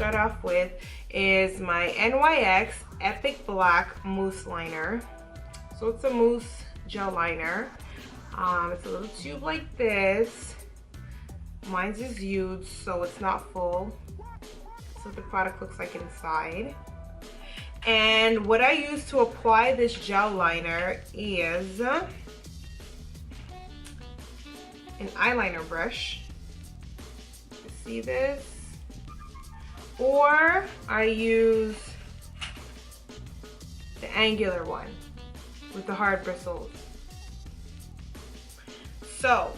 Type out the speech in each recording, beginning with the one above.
start off with is my NYX Epic Black Mousse Liner. So it's a mousse gel liner. It's a little tube like this. Mine's is used, so it's not full. So the product looks like inside. And what I use to apply this gel liner is an eyeliner brush. You see this? Or I use the angular one with the hard bristles. So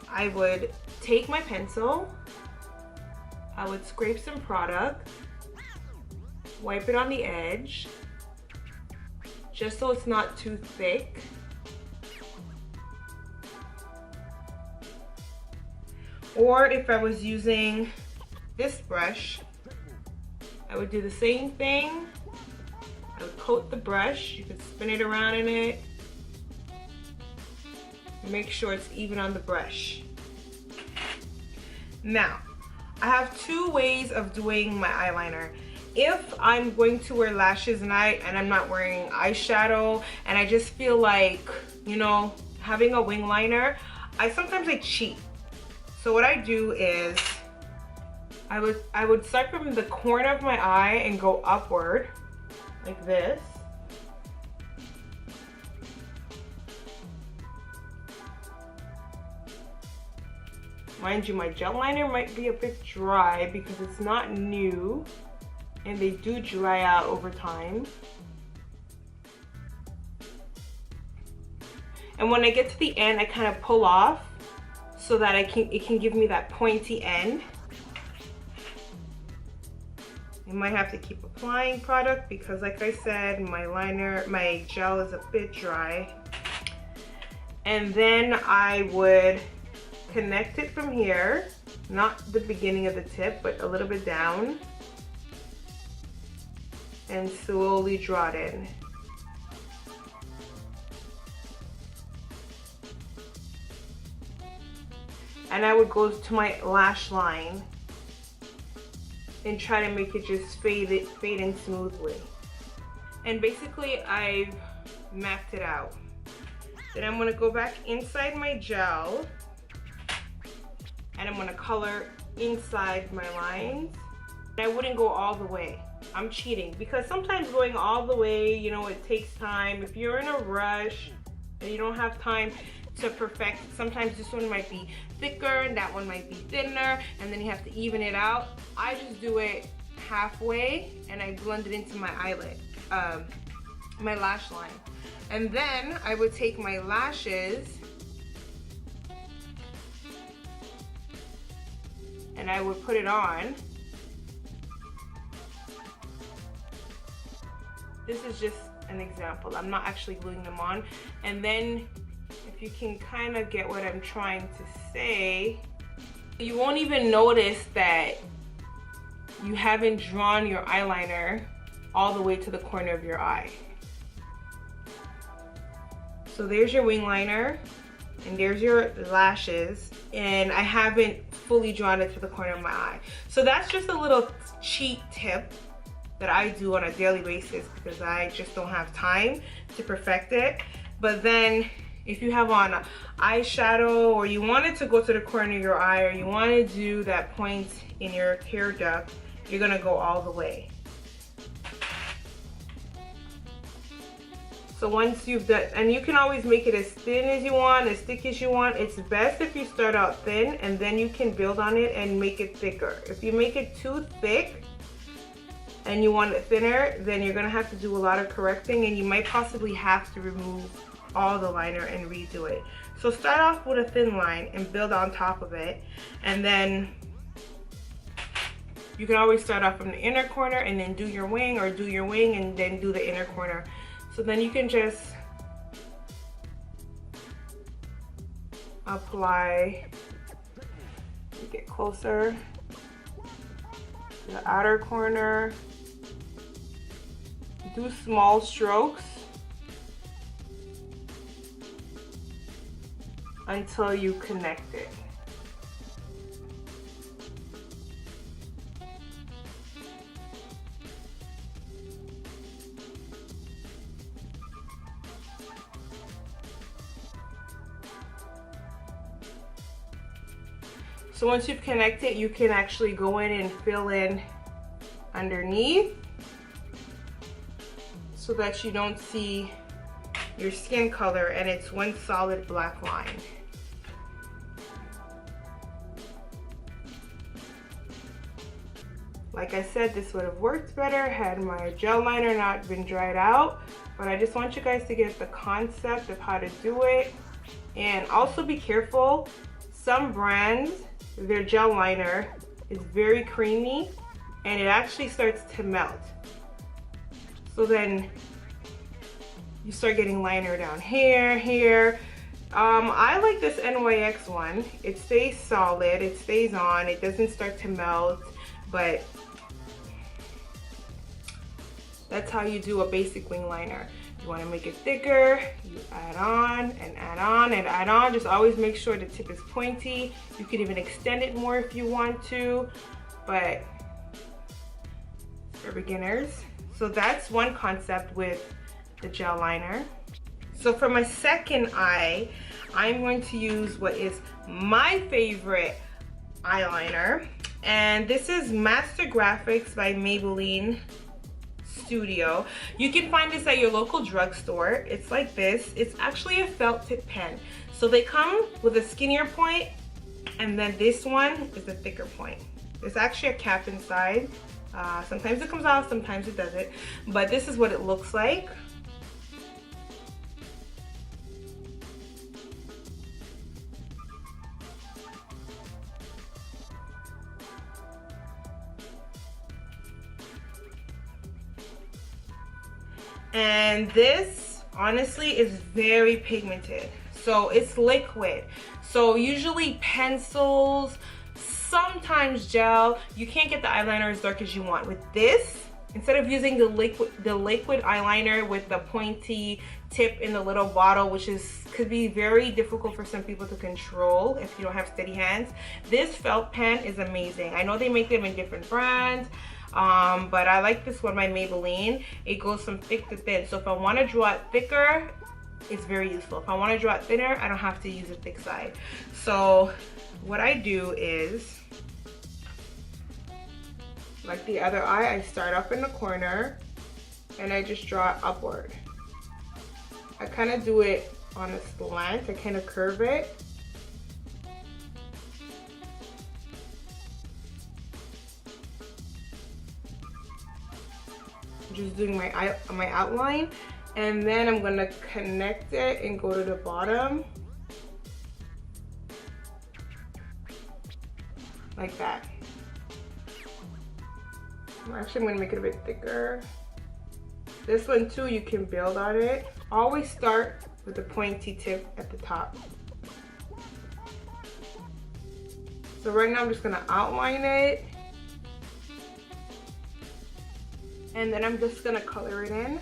I would take my pencil, I would scrape some product, wipe it on the edge, just so it's not too thick. Or if I was using this brush, I would do the same thing. I would coat the brush, you could spin it around in it. Make sure it's even on the brush. Now, I have two ways of doing my eyeliner. If I'm going to wear lashes and I'm not wearing eyeshadow and I just feel like, you know, having a wing liner, sometimes I cheat. So what I do is I would start from the corner of my eye and go upward like this. Mind you, my gel liner might be a bit dry because it's not new and they do dry out over time. And when I get to the end, I kind of pull off so that it can give me that pointy end. You might have to keep applying product because, like I said, my gel is a bit dry. And then I would connect it from here, not the beginning of the tip, but a little bit down, and slowly draw it in. And I would go to my lash line and try to make it just fade in smoothly. And basically I've mapped it out. Then I'm gonna go back inside my gel and I'm gonna color inside my lines. And I wouldn't go all the way. I'm cheating because sometimes going all the way, you know, it takes time. If you're in a rush and you don't have time to perfect, sometimes this one might be thicker and that one might be thinner, and then you have to even it out. I just do it halfway and I blend it into my eyelid, my lash line. And then I would take my lashes and I would put it on. This is just an example. I'm not actually gluing them on. And then if you can kind of get what I'm trying to say, you won't even notice that you haven't drawn your eyeliner all the way to the corner of your eye. So there's your wing liner and there's your lashes, and I haven't fully drawn it to the corner of my eye. So that's just a little cheat tip that I do on a daily basis because I just don't have time to perfect it. But then if you have on eyeshadow, or you want it to go to the corner of your eye, or you want to do that point in your hair duct, you're gonna go all the way. So once you've done, and you can always make it as thin as you want, as thick as you want. It's best if you start out thin and then you can build on it and make it thicker. If you make it too thick and you want it thinner, then you're gonna have to do a lot of correcting, and you might possibly have to remove all the liner and redo it. So start off with a thin line and build on top of it, and then you can always start off from the inner corner and then do your wing, or do your wing and then do the inner corner. So then you can just apply, get closer to the outer corner, do small strokes until you connect it. So once you've connected, you can actually go in and fill in underneath so that you don't see your skin color and it's one solid black line. Like I said, this would have worked better had my gel liner not been dried out, but I just want you guys to get the concept of how to do it. And also be careful, some brands, their gel liner is very creamy and it actually starts to melt. So then you start getting liner down here. I like this NYX one. It stays solid, it stays on, it doesn't start to melt, but that's how you do a basic wing liner. You want to make it thicker, you add on and add on and add on. Just always make sure the tip is pointy. You can even extend it more if you want to, but for beginners. So that's one concept with the gel liner. So for my second eye, I'm going to use what is my favorite eyeliner, and this is Master Graphics by Maybelline Studio. You can find this at your local drugstore. It's like this. It's actually a felt tip pen. So they come with a skinnier point, and then this one is a thicker point. There's actually a cap inside. Sometimes it comes off, sometimes it doesn't, but this is what it looks like. And this honestly is very pigmented, so it's liquid. So usually pencils, sometimes gel, you can't get the eyeliner as dark as you want. With this, instead of using the liquid eyeliner with the pointy tip in the little bottle, which could be very difficult for some people to control if you don't have steady hands, this felt pen is amazing. I know they make them in different brands, but I like this one by Maybelline. It goes from thick to thin, so if I want to draw it thicker, it's very useful. If I want to draw it thinner, I don't have to use a thick side. So what I do is, like the other eye, I start up in the corner and I just draw it upward. I kind of do it on a slant, I kind of curve it. Just doing my outline, and then I'm gonna connect it and go to the bottom like that. Actually, I'm gonna make it a bit thicker. This one too, you can build on it. Always start with the pointy tip at the top. So right now I'm just gonna outline it, and then I'm just gonna color it in.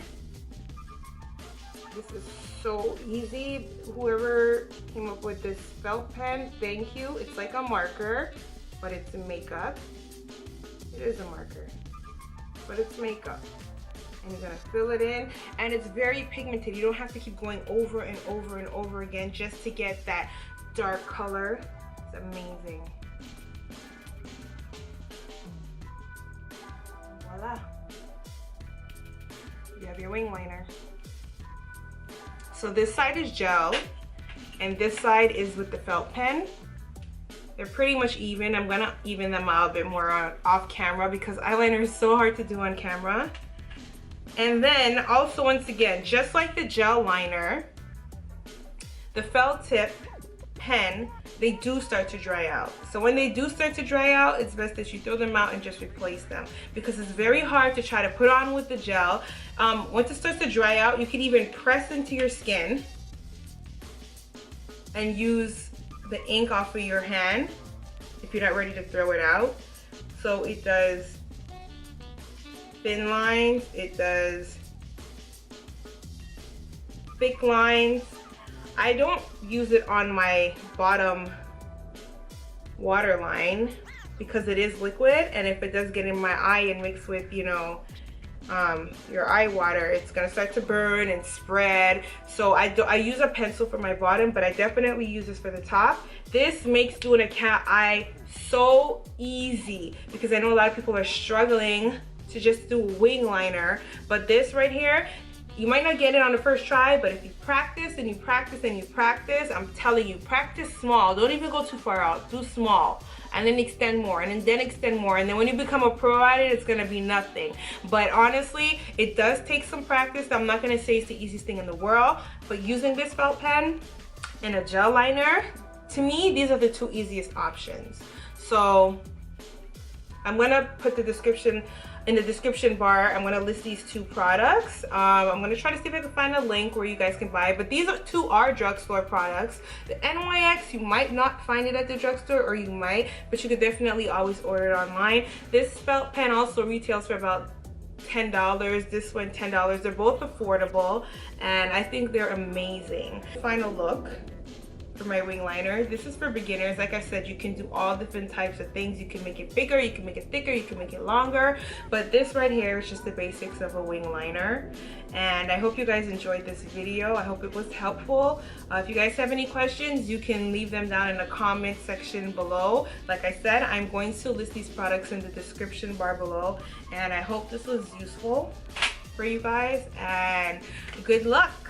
This is so easy. Whoever came up with this felt pen, thank you. It's like a marker, but it's a makeup. It is a marker, but it's makeup. And you're gonna fill it in, and it's very pigmented. You don't have to keep going over and over and over again just to get that dark color. It's amazing. Voila. You have your wing liner. So this side is gel, and this side is with the felt pen. They're pretty much even. I'm gonna even them out a bit more off camera because eyeliner is so hard to do on camera. And then also, once again, just like the gel liner, the felt tip pen, they do start to dry out. So when they do start to dry out, it's best that you throw them out and just replace them, because it's very hard to try to put on with the gel. Once it starts to dry out, you can even press into your skin and use the ink off of your hand if you're not ready to throw it out. So it does thin lines, it does thick lines. I don't use it on my bottom waterline because it is liquid, and if it does get in my eye and mix with, you know, your eye water, it's gonna start to burn and spread. So I use a pencil for my bottom, but I definitely use this for the top. This makes doing a cat eye so easy because I know a lot of people are struggling to just do a wing liner, but this right here, you might not get it on the first try, but if you practice and you practice and you practice, I'm telling you, practice small. Don't even go too far out. Do small. And then extend more, and then extend more. And then when you become a pro at it, it's gonna be nothing. But honestly, it does take some practice. I'm not gonna say it's the easiest thing in the world, but using this felt pen and a gel liner, to me, these are the two easiest options. So I'm gonna put the description in the description bar. I'm gonna list these two products. I'm gonna try to see if I can find a link where you guys can buy it, but these two are drugstore products. The NYX, you might not find it at the drugstore, or you might, but you could definitely always order it online. This felt pen also retails for about $10. This one $10. They're both affordable, and I think they're amazing. Final look for my wing liner. This is for beginners. Like I said, you can do all different types of things. You can make it bigger, you can make it thicker, you can make it longer, but this right here is just the basics of a wing liner. And I hope you guys enjoyed this video. I hope it was helpful. If you guys have any questions, you can leave them down in the comment section below. Like I said, I'm going to list these products in the description bar below, and I hope this was useful for you guys, and good luck.